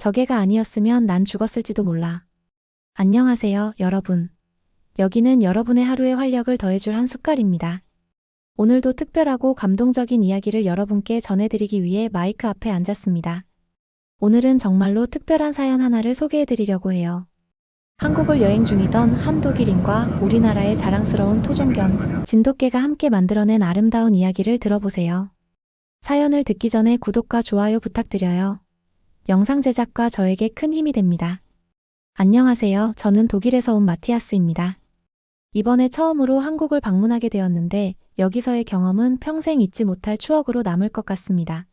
저게가 아니었으면 난 죽었을지도 몰라. 안녕하세요, 여러분. 여기는 여러분의 하루에 활력을 더해줄 한 숟갈입니다. 오늘도 특별하고 감동적인 이야기를 여러분께 전해드리기 위해 마이크 앞에 앉았습니다. 오늘은 정말로 특별한 사연 하나를 소개해드리려고 해요. 한국을 여행 중이던 한 독일인과 우리나라의 자랑스러운 토종견, 진돗개가 함께 만들어낸 아름다운 이야기를 들어보세요. 사연을 듣기 전에 구독과 좋아요 부탁드려요. 영상 제작과 저에게 큰 힘이 됩니다. 안녕하세요. 저는 독일에서 온 마티아스입니다. 이번에 처음으로 한국을 방문하게 되었는데 여기서의 경험은 평생 잊지 못할 추억으로 남을 것 같습니다.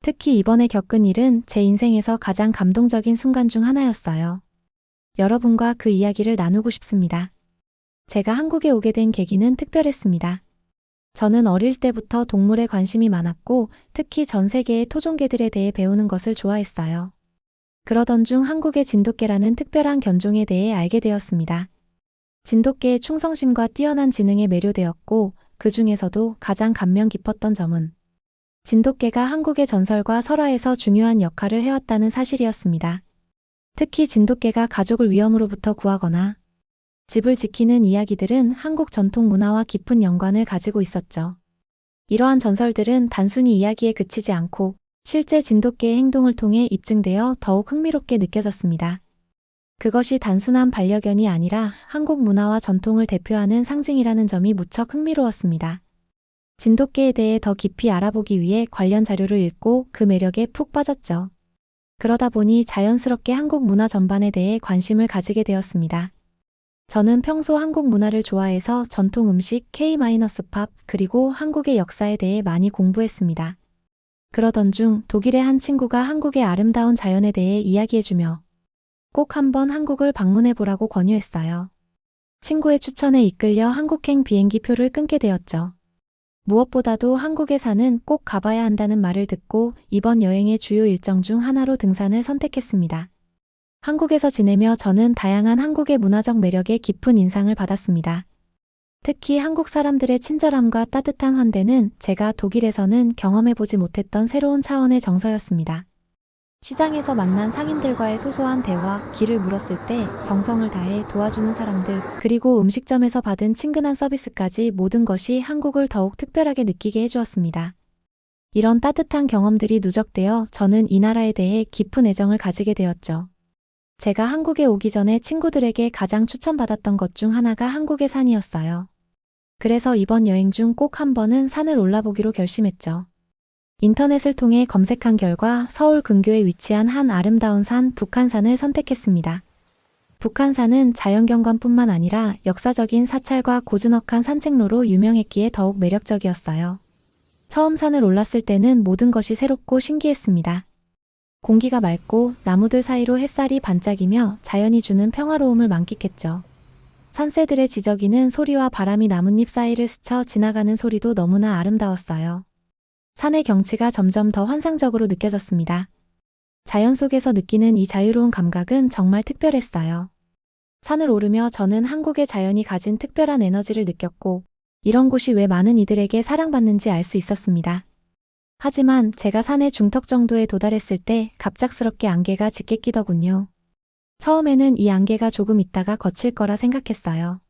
특히 이번에 겪은 일은 제 인생에서 가장 감동적인 순간 중 하나였어요. 여러분과 그 이야기를 나누고 싶습니다. 제가 한국에 오게 된 계기는 특별했습니다. 저는 어릴 때부터 동물에 관심이 많았고 특히 전 세계의 토종개들에 대해 배우는 것을 좋아했어요. 그러던 중 한국의 진돗개라는 특별한 견종에 대해 알게 되었습니다. 진돗개의 충성심과 뛰어난 지능에 매료되었고 그 중에서도 가장 감명 깊었던 점은 진돗개가 한국의 전설과 설화에서 중요한 역할을 해왔다는 사실이었습니다. 특히 진돗개가 가족을 위험으로부터 구하거나 집을 지키는 이야기들은 한국 전통 문화와 깊은 연관을 가지고 있었죠. 이러한 전설들은 단순히 이야기에 그치지 않고 실제 진돗개의 행동을 통해 입증되어 더욱 흥미롭게 느껴졌습니다. 그것이 단순한 반려견이 아니라 한국 문화와 전통을 대표하는 상징이라는 점이 무척 흥미로웠습니다. 진돗개에 대해 더 깊이 알아보기 위해 관련 자료를 읽고 그 매력에 푹 빠졌죠. 그러다 보니 자연스럽게 한국 문화 전반에 대해 관심을 가지게 되었습니다. 저는 평소 한국 문화를 좋아해서 전통 음식, K-팝, 그리고 한국의 역사에 대해 많이 공부했습니다. 그러던 중 독일의 한 친구가 한국의 아름다운 자연에 대해 이야기해주며 꼭 한번 한국을 방문해보라고 권유했어요. 친구의 추천에 이끌려 한국행 비행기 표를 끊게 되었죠. 무엇보다도 한국의 산은 꼭 가봐야 한다는 말을 듣고 이번 여행의 주요 일정 중 하나로 등산을 선택했습니다. 한국에서 지내며 저는 다양한 한국의 문화적 매력에 깊은 인상을 받았습니다. 특히 한국 사람들의 친절함과 따뜻한 환대는 제가 독일에서는 경험해보지 못했던 새로운 차원의 정서였습니다. 시장에서 만난 상인들과의 소소한 대화, 길을 물었을 때 정성을 다해 도와주는 사람들, 그리고 음식점에서 받은 친근한 서비스까지 모든 것이 한국을 더욱 특별하게 느끼게 해주었습니다. 이런 따뜻한 경험들이 누적되어 저는 이 나라에 대해 깊은 애정을 가지게 되었죠. 제가 한국에 오기 전에 친구들에게 가장 추천받았던 것 중 하나가 한국의 산이었어요. 그래서 이번 여행 중 꼭 한 번은 산을 올라보기로 결심했죠. 인터넷을 통해 검색한 결과 서울 근교에 위치한 한 아름다운 산, 북한산을 선택했습니다. 북한산은 자연경관뿐만 아니라 역사적인 사찰과 고즈넉한 산책로로 유명했기에 더욱 매력적이었어요. 처음 산을 올랐을 때는 모든 것이 새롭고 신기했습니다. 공기가 맑고 나무들 사이로 햇살이 반짝이며 자연이 주는 평화로움을 만끽했죠. 산새들의 지저귀는 소리와 바람이 나뭇잎 사이를 스쳐 지나가는 소리도 너무나 아름다웠어요. 산의 경치가 점점 더 환상적으로 느껴졌습니다. 자연 속에서 느끼는 이 자유로운 감각은 정말 특별했어요. 산을 오르며 저는 한국의 자연이 가진 특별한 에너지를 느꼈고 이런 곳이 왜 많은 이들에게 사랑받는지 알 수 있었습니다. 하지만 제가 산의 중턱 정도에 도달했을 때 갑작스럽게 안개가 짙게 끼더군요. 처음에는 이 안개가 조금 있다가 거칠 거라 생각했어요.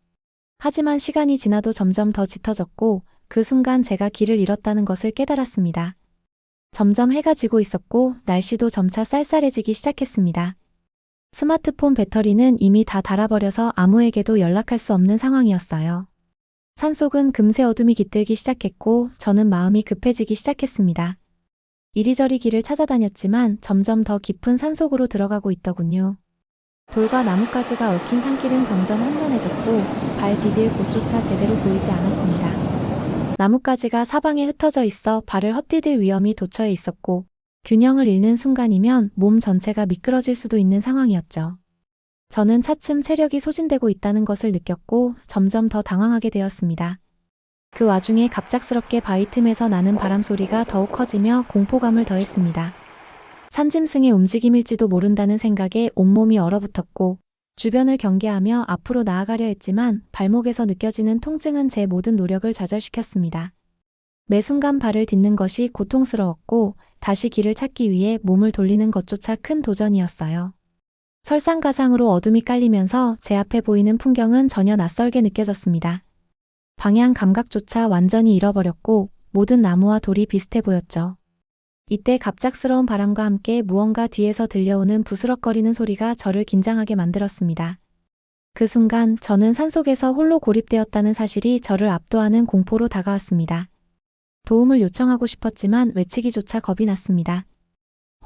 하지만 시간이 지나도 점점 더 짙어졌고 그 순간 제가 길을 잃었다는 것을 깨달았습니다. 점점 해가 지고 있었고 날씨도 점차 쌀쌀해지기 시작했습니다. 스마트폰 배터리는 이미 다 닳아버려서 아무에게도 연락할 수 없는 상황이었어요. 산속은 금세 어둠이 깃들기 시작했고 저는 마음이 급해지기 시작했습니다. 이리저리 길을 찾아다녔지만 점점 더 깊은 산속으로 들어가고 있더군요. 돌과 나뭇가지가 얽힌 산길은 점점 험난해졌고 발 디딜 곳조차 제대로 보이지 않았습니다. 나뭇가지가 사방에 흩어져 있어 발을 헛디딜 위험이 도처에 있었고 균형을 잃는 순간이면 몸 전체가 미끄러질 수도 있는 상황이었죠. 저는 차츰 체력이 소진되고 있다는 것을 느꼈고 점점 더 당황하게 되었습니다. 그 와중에 갑작스럽게 바위 틈에서 나는 바람 소리가 더욱 커지며 공포감을 더했습니다. 산짐승의 움직임일지도 모른다는 생각에 온몸이 얼어붙었고 주변을 경계하며 앞으로 나아가려 했지만 발목에서 느껴지는 통증은 제 모든 노력을 좌절시켰습니다. 매 순간 발을 딛는 것이 고통스러웠고 다시 길을 찾기 위해 몸을 돌리는 것조차 큰 도전이었어요. 설상가상으로 어둠이 깔리면서 제 앞에 보이는 풍경은 전혀 낯설게 느껴졌습니다. 방향 감각조차 완전히 잃어버렸고 모든 나무와 돌이 비슷해 보였죠. 이때 갑작스러운 바람과 함께 무언가 뒤에서 들려오는 부스럭거리는 소리가 저를 긴장하게 만들었습니다. 그 순간 저는 산속에서 홀로 고립되었다는 사실이 저를 압도하는 공포로 다가왔습니다. 도움을 요청하고 싶었지만 외치기조차 겁이 났습니다.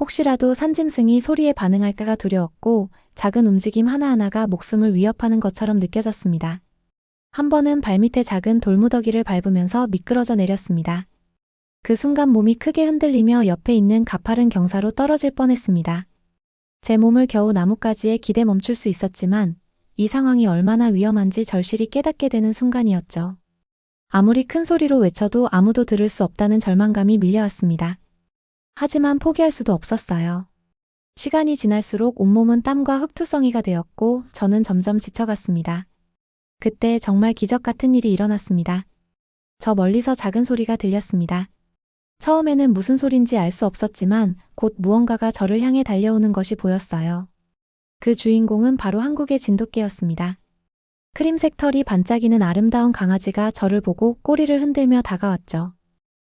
혹시라도 산짐승이 소리에 반응할까가 두려웠고 작은 움직임 하나하나가 목숨을 위협하는 것처럼 느껴졌습니다. 한 번은 발밑에 작은 돌무더기를 밟으면서 미끄러져 내렸습니다. 그 순간 몸이 크게 흔들리며 옆에 있는 가파른 경사로 떨어질 뻔했습니다. 제 몸을 겨우 나뭇가지에 기대 멈출 수 있었지만 이 상황이 얼마나 위험한지 절실히 깨닫게 되는 순간이었죠. 아무리 큰 소리로 외쳐도 아무도 들을 수 없다는 절망감이 밀려왔습니다. 하지만 포기할 수도 없었어요. 시간이 지날수록 온몸은 땀과 흙투성이가 되었고 저는 점점 지쳐갔습니다. 그때 정말 기적 같은 일이 일어났습니다. 저 멀리서 작은 소리가 들렸습니다. 처음에는 무슨 소린지 알 수 없었지만 곧 무언가가 저를 향해 달려오는 것이 보였어요. 그 주인공은 바로 한국의 진돗개였습니다. 크림색 털이 반짝이는 아름다운 강아지가 저를 보고 꼬리를 흔들며 다가왔죠.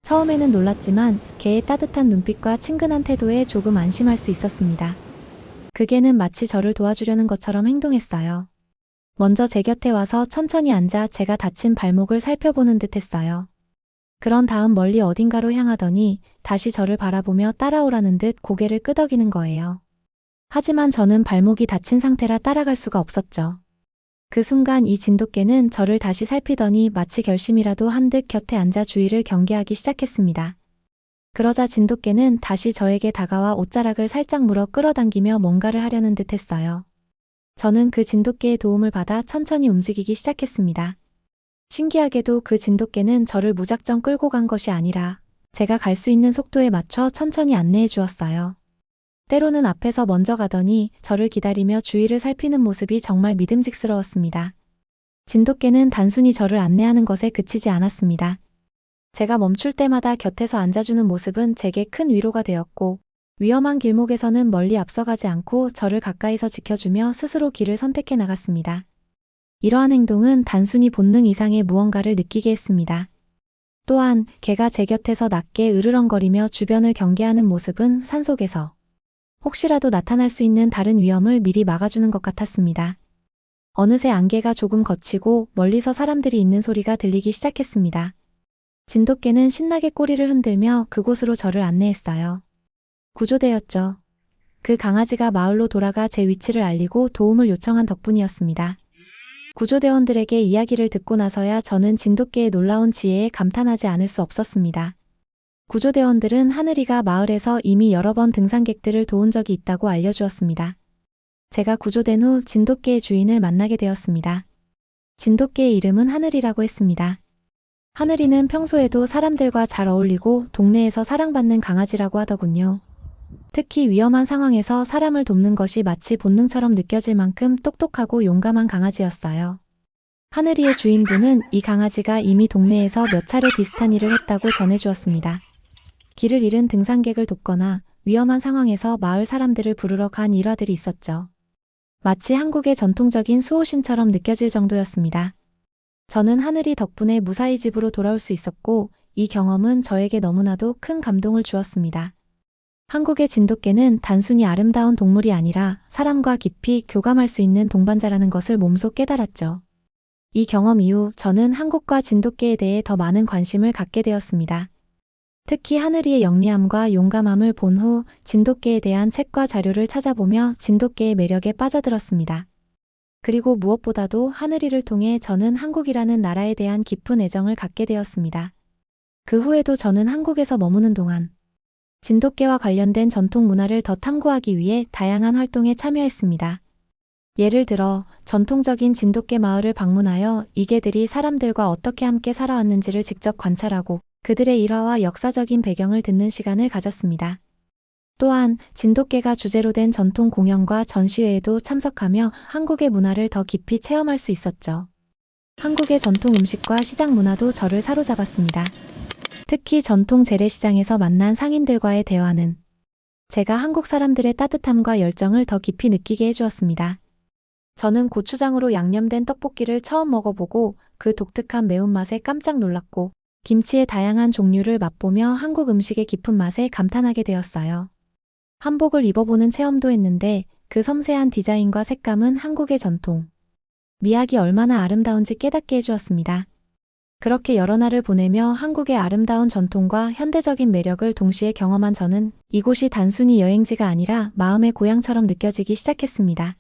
처음에는 놀랐지만 개의 따뜻한 눈빛과 친근한 태도에 조금 안심할 수 있었습니다. 그 개는 마치 저를 도와주려는 것처럼 행동했어요. 먼저 제 곁에 와서 천천히 앉아 제가 다친 발목을 살펴보는 듯 했어요. 그런 다음 멀리 어딘가로 향하더니 다시 저를 바라보며 따라오라는 듯 고개를 끄덕이는 거예요. 하지만 저는 발목이 다친 상태라 따라갈 수가 없었죠. 그 순간 이 진돗개는 저를 다시 살피더니 마치 결심이라도 한 듯 곁에 앉아 주위를 경계하기 시작했습니다. 그러자 진돗개는 다시 저에게 다가와 옷자락을 살짝 물어 끌어당기며 뭔가를 하려는 듯 했어요. 저는 그 진돗개의 도움을 받아 천천히 움직이기 시작했습니다. 신기하게도 그 진돗개는 저를 무작정 끌고 간 것이 아니라 제가 갈 수 있는 속도에 맞춰 천천히 안내해 주었어요. 때로는 앞에서 먼저 가더니 저를 기다리며 주위를 살피는 모습이 정말 믿음직스러웠습니다. 진돗개는 단순히 저를 안내하는 것에 그치지 않았습니다. 제가 멈출 때마다 곁에서 앉아주는 모습은 제게 큰 위로가 되었고 위험한 길목에서는 멀리 앞서가지 않고 저를 가까이서 지켜주며 스스로 길을 선택해 나갔습니다. 이러한 행동은 단순히 본능 이상의 무언가를 느끼게 했습니다. 또한 개가 제 곁에서 낮게 으르렁거리며 주변을 경계하는 모습은 산속에서 혹시라도 나타날 수 있는 다른 위험을 미리 막아주는 것 같았습니다. 어느새 안개가 조금 걷히고 멀리서 사람들이 있는 소리가 들리기 시작했습니다. 진돗개는 신나게 꼬리를 흔들며 그곳으로 저를 안내했어요. 구조대였죠. 그 강아지가 마을로 돌아가 제 위치를 알리고 도움을 요청한 덕분이었습니다. 구조대원들에게 이야기를 듣고 나서야 저는 진돗개의 놀라운 지혜에 감탄하지 않을 수 없었습니다. 구조대원들은 하늘이가 마을에서 이미 여러 번 등산객들을 도운 적이 있다고 알려주었습니다. 제가 구조된 후 진돗개의 주인을 만나게 되었습니다. 진돗개의 이름은 하늘이라고 했습니다. 하늘이는 평소에도 사람들과 잘 어울리고 동네에서 사랑받는 강아지라고 하더군요. 특히 위험한 상황에서 사람을 돕는 것이 마치 본능처럼 느껴질 만큼 똑똑하고 용감한 강아지였어요. 하늘이의 주인분은 이 강아지가 이미 동네에서 몇 차례 비슷한 일을 했다고 전해주었습니다. 길을 잃은 등산객을 돕거나 위험한 상황에서 마을 사람들을 부르러 간 일화들이 있었죠. 마치 한국의 전통적인 수호신처럼 느껴질 정도였습니다. 저는 하늘이 덕분에 무사히 집으로 돌아올 수 있었고 이 경험은 저에게 너무나도 큰 감동을 주었습니다. 한국의 진돗개는 단순히 아름다운 동물이 아니라 사람과 깊이 교감할 수 있는 동반자라는 것을 몸소 깨달았죠. 이 경험 이후 저는 한국과 진돗개에 대해 더 많은 관심을 갖게 되었습니다. 특히 하늘이의 영리함과 용감함을 본 후 진돗개에 대한 책과 자료를 찾아보며 진돗개의 매력에 빠져들었습니다. 그리고 무엇보다도 하늘이를 통해 저는 한국이라는 나라에 대한 깊은 애정을 갖게 되었습니다. 그 후에도 저는 한국에서 머무는 동안 진돗개와 관련된 전통 문화를 더 탐구하기 위해 다양한 활동에 참여했습니다. 예를 들어 전통적인 진돗개 마을을 방문하여 이 개들이 사람들과 어떻게 함께 살아왔는지를 직접 관찰하고 그들의 일화와 역사적인 배경을 듣는 시간을 가졌습니다. 또한 진돗개가 주제로 된 전통 공연과 전시회에도 참석하며 한국의 문화를 더 깊이 체험할 수 있었죠. 한국의 전통 음식과 시장 문화도 저를 사로잡았습니다. 특히 전통 재래시장에서 만난 상인들과의 대화는 제가 한국 사람들의 따뜻함과 열정을 더 깊이 느끼게 해주었습니다. 저는 고추장으로 양념된 떡볶이를 처음 먹어보고 그 독특한 매운맛에 깜짝 놀랐고 김치의 다양한 종류를 맛보며 한국 음식의 깊은 맛에 감탄하게 되었어요. 한복을 입어보는 체험도 했는데 그 섬세한 디자인과 색감은 한국의 전통, 미학이 얼마나 아름다운지 깨닫게 해주었습니다. 그렇게 여러 날을 보내며 한국의 아름다운 전통과 현대적인 매력을 동시에 경험한 저는 이곳이 단순히 여행지가 아니라 마음의 고향처럼 느껴지기 시작했습니다.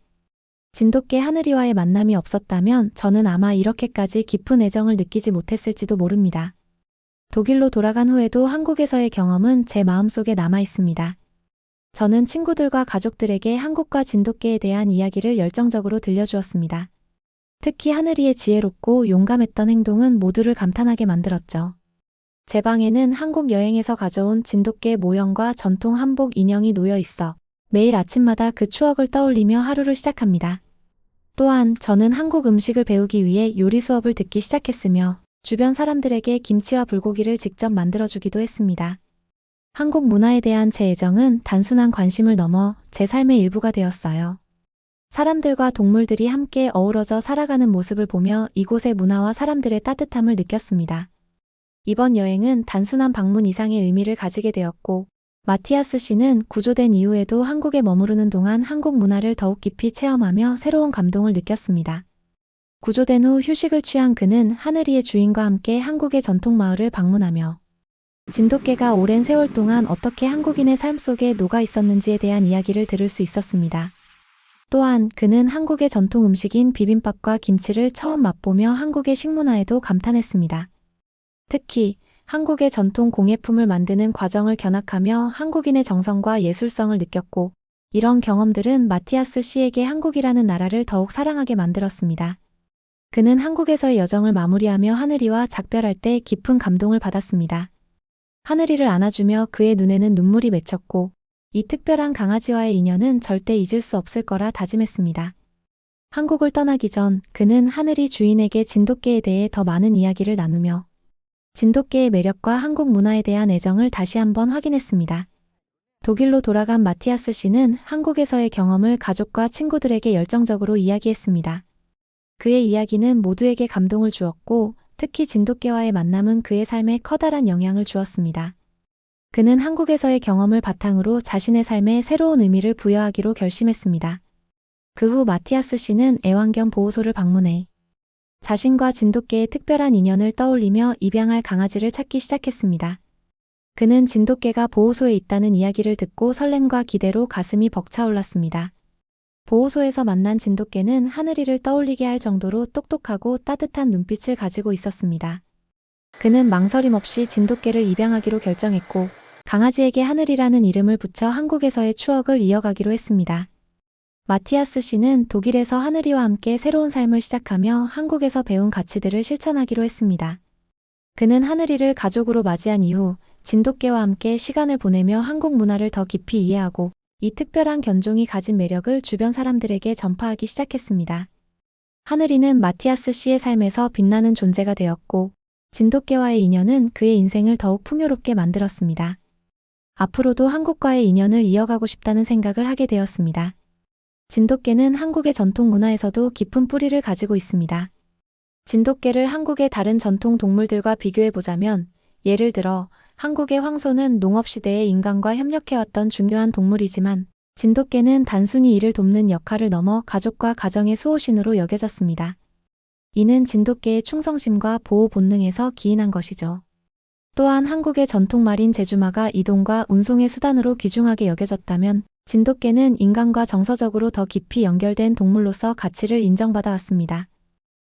진돗개 하늘이와의 만남이 없었다면 저는 아마 이렇게까지 깊은 애정을 느끼지 못했을지도 모릅니다. 독일로 돌아간 후에도 한국에서의 경험은 제 마음속에 남아 있습니다. 저는 친구들과 가족들에게 한국과 진돗개에 대한 이야기를 열정적으로 들려주었습니다. 특히 하늘이의 지혜롭고 용감했던 행동은 모두를 감탄하게 만들었죠. 제 방에는 한국 여행에서 가져온 진돗개 모형과 전통 한복 인형이 놓여 있어 매일 아침마다 그 추억을 떠올리며 하루를 시작합니다. 또한 저는 한국 음식을 배우기 위해 요리 수업을 듣기 시작했으며 주변 사람들에게 김치와 불고기를 직접 만들어주기도 했습니다. 한국 문화에 대한 제 애정은 단순한 관심을 넘어 제 삶의 일부가 되었어요. 사람들과 동물들이 함께 어우러져 살아가는 모습을 보며 이곳의 문화와 사람들의 따뜻함을 느꼈습니다. 이번 여행은 단순한 방문 이상의 의미를 가지게 되었고 마티아스 씨는 구조된 이후에도 한국에 머무르는 동안 한국 문화를 더욱 깊이 체험하며 새로운 감동을 느꼈습니다. 구조된 후 휴식을 취한 그는 하늘이의 주인과 함께 한국의 전통 마을을 방문하며 진돗개가 오랜 세월 동안 어떻게 한국인의 삶 속에 녹아 있었는지에 대한 이야기를 들을 수 있었습니다. 또한 그는 한국의 전통 음식인 비빔밥과 김치를 처음 맛보며 한국의 식문화에도 감탄했습니다. 특히 한국의 전통 공예품을 만드는 과정을 견학하며 한국인의 정성과 예술성을 느꼈고 이런 경험들은 마티아스 씨에게 한국이라는 나라를 더욱 사랑하게 만들었습니다. 그는 한국에서의 여정을 마무리하며 하늘이와 작별할 때 깊은 감동을 받았습니다. 하늘이를 안아주며 그의 눈에는 눈물이 맺혔고 이 특별한 강아지와의 인연은 절대 잊을 수 없을 거라 다짐했습니다. 한국을 떠나기 전 그는 하늘이 주인에게 진돗개에 대해 더 많은 이야기를 나누며 진돗개의 매력과 한국 문화에 대한 애정을 다시 한번 확인했습니다. 독일로 돌아간 마티아스 씨는 한국에서의 경험을 가족과 친구들에게 열정적으로 이야기했습니다. 그의 이야기는 모두에게 감동을 주었고 특히 진돗개와의 만남은 그의 삶에 커다란 영향을 주었습니다. 그는 한국에서의 경험을 바탕으로 자신의 삶에 새로운 의미를 부여하기로 결심했습니다. 그 후 마티아스 씨는 애완견 보호소를 방문해 자신과 진돗개의 특별한 인연을 떠올리며 입양할 강아지를 찾기 시작했습니다. 그는 진돗개가 보호소에 있다는 이야기를 듣고 설렘과 기대로 가슴이 벅차올랐습니다. 보호소에서 만난 진돗개는 하늘이를 떠올리게 할 정도로 똑똑하고 따뜻한 눈빛을 가지고 있었습니다. 그는 망설임 없이 진돗개를 입양하기로 결정했고 강아지에게 하늘이라는 이름을 붙여 한국에서의 추억을 이어가기로 했습니다. 마티아스 씨는 독일에서 하늘이와 함께 새로운 삶을 시작하며 한국에서 배운 가치들을 실천하기로 했습니다. 그는 하늘이를 가족으로 맞이한 이후 진돗개와 함께 시간을 보내며 한국 문화를 더 깊이 이해하고 이 특별한 견종이 가진 매력을 주변 사람들에게 전파하기 시작했습니다. 하늘이는 마티아스 씨의 삶에서 빛나는 존재가 되었고 진돗개와의 인연은 그의 인생을 더욱 풍요롭게 만들었습니다. 앞으로도 한국과의 인연을 이어가고 싶다는 생각을 하게 되었습니다. 진돗개는 한국의 전통 문화에서도 깊은 뿌리를 가지고 있습니다. 진돗개를 한국의 다른 전통 동물들과 비교해보자면 예를 들어 한국의 황소는 농업시대에 인간과 협력해왔던 중요한 동물이지만 진돗개는 단순히 이를 돕는 역할을 넘어 가족과 가정의 수호신으로 여겨졌습니다. 이는 진돗개의 충성심과 보호 본능에서 기인한 것이죠. 또한 한국의 전통 말인 제주마가 이동과 운송의 수단으로 귀중하게 여겨졌다면 진돗개는 인간과 정서적으로 더 깊이 연결된 동물로서 가치를 인정받아 왔습니다.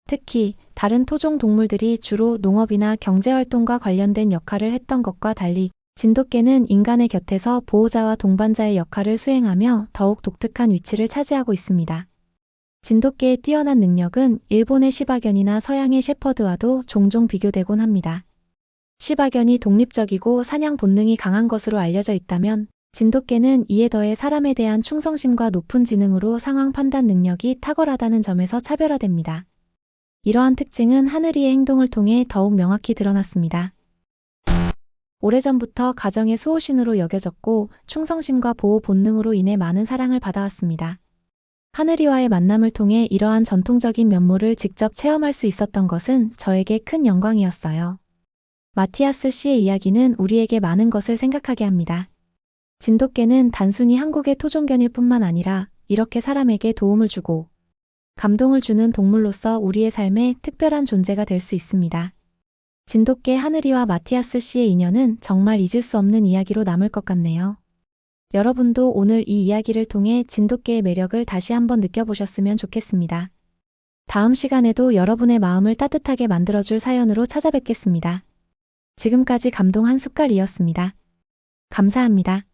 특히 다른 토종 동물들이 주로 농업이나 경제활동과 관련된 역할을 했던 것과 달리 진돗개는 인간의 곁에서 보호자와 동반자의 역할을 수행하며 더욱 독특한 위치를 차지하고 있습니다. 진돗개의 뛰어난 능력은 일본의 시바견이나 서양의 셰퍼드와도 종종 비교되곤 합니다. 시바견이 독립적이고 사냥 본능이 강한 것으로 알려져 있다면 진돗개는 이에 더해 사람에 대한 충성심과 높은 지능으로 상황 판단 능력이 탁월하다는 점에서 차별화됩니다. 이러한 특징은 하늘이의 행동을 통해 더욱 명확히 드러났습니다. 오래전부터 가정의 수호신으로 여겨졌고 충성심과 보호 본능으로 인해 많은 사랑을 받아왔습니다. 하늘이와의 만남을 통해 이러한 전통적인 면모를 직접 체험할 수 있었던 것은 저에게 큰 영광이었어요. 마티아스 씨의 이야기는 우리에게 많은 것을 생각하게 합니다. 진돗개는 단순히 한국의 토종견일 뿐만 아니라 이렇게 사람에게 도움을 주고 감동을 주는 동물로서 우리의 삶에 특별한 존재가 될 수 있습니다. 진돗개 하늘이와 마티아스 씨의 인연은 정말 잊을 수 없는 이야기로 남을 것 같네요. 여러분도 오늘 이 이야기를 통해 진돗개의 매력을 다시 한번 느껴보셨으면 좋겠습니다. 다음 시간에도 여러분의 마음을 따뜻하게 만들어줄 사연으로 찾아뵙겠습니다. 지금까지 감동 한 숟갈이었습니다. 감사합니다.